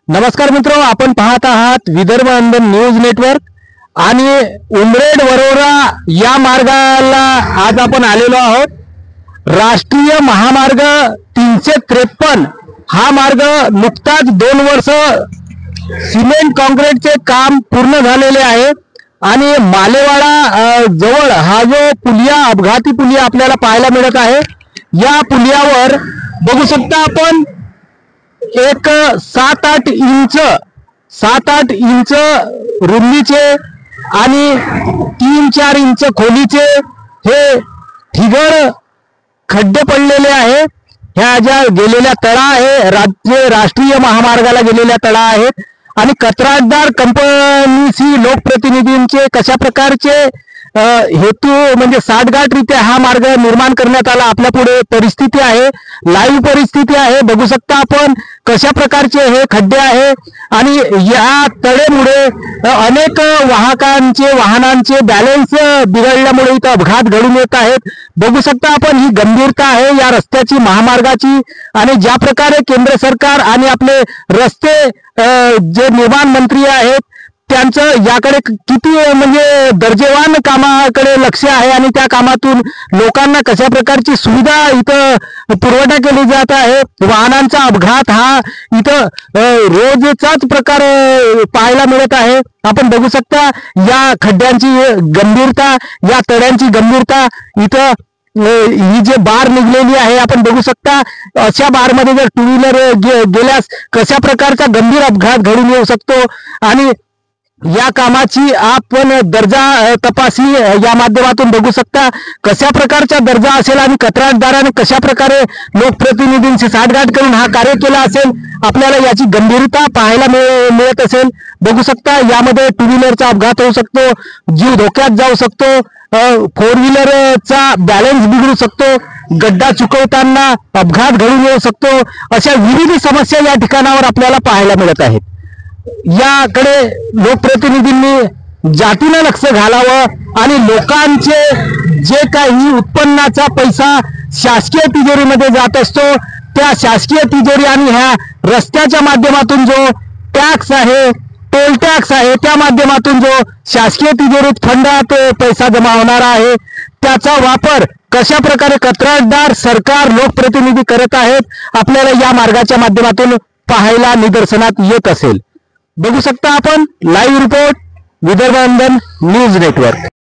नमस्कार मित्रों, आपण पाहत आहात विदर्भ अंदन न्यूज नेटवर्क आणि उमरेड वरोरा या मार्गाला आज आपण आलेलो आहोत। राष्ट्रीय महामार्ग 353 हा मार्ग नुकताच 2 वर्ष सिमेंट काँक्रीटचे काम पूर्ण झालेले आहे आणि मालेवाडा जवळ हा जो पुलिया अपघाती पुलिया आपल्याला पाहायला मिळत आहे। या पुलियावर बघू शकता आपण एक 7-8 इंच रुंदीचे आणि 3-4 इंच खोलीचे हे ठिगळ खड्डे पडलेले आहे। ह्या ज्या गेलेल्या तळा आहे राष्ट्रीय महामार्गाला गेलेल्या तळा आहेत आणि कंत्राटदार कंपनीशी लोकप्रतिनिधींचे कशा प्रकारचे हेतू म्हणजे साठगाठरीत्या हा मार्ग निर्माण करण्यात आला। आपल्या पुढे परिस्थिती आहे, लाईव्ह परिस्थिती आहे। बघू शकता आपण कशा प्रकारचे हे खड्डे आहे आणि या तळेमुळे अनेक वाहनांचे बॅलन्स बिघडल्यामुळे इथं अपघात घडून येत आहेत। बघू शकता आपण ही गंभीरता आहे या रस्त्याची, महामार्गाची आणि ज्या प्रकारे केंद्र सरकार आणि आपले रस्ते जे निर्माण मंत्री आहेत त्यांचं याकडे किती म्हणजे दर्जेवान कामाकडे लक्ष आहे आणि त्या कामातून लोकांना कशा प्रकारची सुविधा इथं पुरवठा केली जात आहे। वाहनांचा अपघात हा इथं रोजचाच प्रकार पाहायला मिळत आहे। आपण बघू शकता या खड्ड्यांची गंभीरता, या तळ्यांची गंभीरता, इथं ही जे बार निघलेली आहे आपण बघू शकता। अशा बार मध्ये जर टू व्हीलर गेल्यास कशा प्रकारचा गंभीर अपघात घडून येऊ शकतो आणि या कामाची आपण दर्जा तपासणी या माध्यमातून बघू शकता कशा प्रकारचा दर्जा असेल आणि कंत्राटदाराने कशा प्रकारे लोकप्रतिनिधींची साठगाठ करून हा कार्य केला असेल, आपल्याला याची गंभीरता पाहायला मिळत असेल। बघू शकता यामध्ये टू व्हीलरचा अपघात होऊ शकतो, जीव धोक्यात जाऊ शकतो, 4 व्हीलरचा बॅलन्स बिघडू शकतो, गड्डा चुकवताना अपघात घडून येऊ शकतो। अशा विविध समस्या या ठिकाणावर आपल्याला पाहायला मिळत आहेत। याकडे लोकप्रतिनिधींनी जातीनं लक्ष घालावं आणि लोकांचे जे काही उत्पन्नाचा पैसा शासकीय तिजोरीमध्ये जात असतो त्या शासकीय तिजोरी आणि ह्या रस्त्याच्या माध्यमातून जो टॅक्स आहे, टोल टॅक्स आहे, त्या माध्यमातून जो शासकीय तिजोरीत फंडात पैसा जमा होणार आहे त्याचा वापर कशा प्रकारे कंत्राटदार, सरकार, लोकप्रतिनिधी करत आहेत आपल्याला या मार्गाच्या माध्यमातून पाहायला निदर्शनात येत असेल। बघू शकता आपण लाईव्ह रिपोर्ट विदर्भ अंदन न्यूज नेटवर्क।